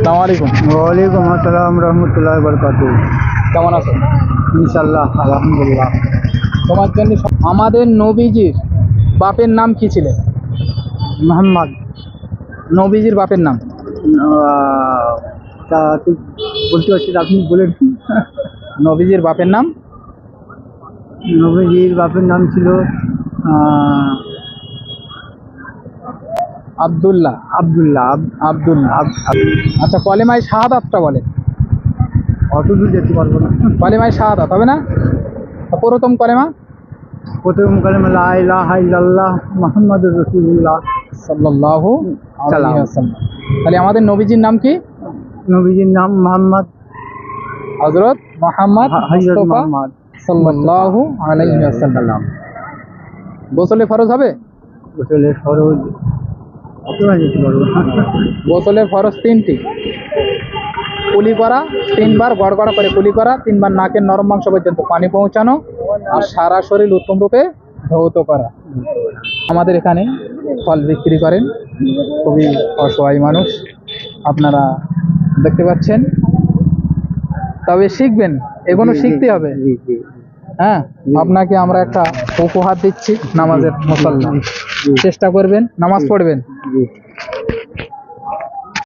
আসসালামু আলাইকুম। ওয়ালাইকুম আসসালাম রহমতুল্লাহ বরকাতুহ। কেমন আছো? ইনশাল্লাহ আলহামদুলিল্লাহ। তোমার জন্য আমাদের নবীজির বাপের নাম কি ছিলেন? মোহাম্মদ। নবীজির বাপের নাম তা তুই বলতে পারছিস, আপনি বলেন। নবীজির বাপের নাম নবীজির বাপের নাম ছিল আব্দুল্লাহ। আবদুল্লাহ। আব্দুল্লাহ। আচ্ছা, কলেমায় শাহাদাতটা বলে। অত দূর যেতে পারবো না। কলেমায় শাহাদাত হবে না? প্রথম কলেমা প্রথম কালেমা লা ইলাহা ইল্লাল্লাহ মুহাম্মাদুর রাসূলুল্লাহ সাল্লাল্লাহু আলাইহি ওয়াসাল্লাম। তাহলে আমাদের নবীজির নাম কি? নবীজির নাম মোহাম্মদ, হযরত মুহাম্মদ হযরত মুস্তাফা মুহাম্মদ সাল্লাল্লাহু আলাইহি ওয়াসাল্লাম। গোসলে ফরজ হবে? গোসলের ফরজ অত না যেতে পারবো না। গোসলের ফরজ তিনটি। কুলি করা, তিনবার গড়গড়া করে কুলি করা, তিনবার নাকের নরম মাংস পর্যন্ত পানি পৌঁছানো, আর সারা শরীর উত্তম রূপে ধৌত করা। আমাদের এখানে ফল বিক্রি করেন খুবই অসহায় মানুষ, আপনারা দেখতে পাচ্ছেন। তবে শিখবেন, এগুলো শিখতে হবে। হ্যাঁ, আপনাকে আমরা একটা উপহার দিচ্ছি, নামাজের মুসাল্লা। চেষ্টা করবেন, নামাজ পড়বেন।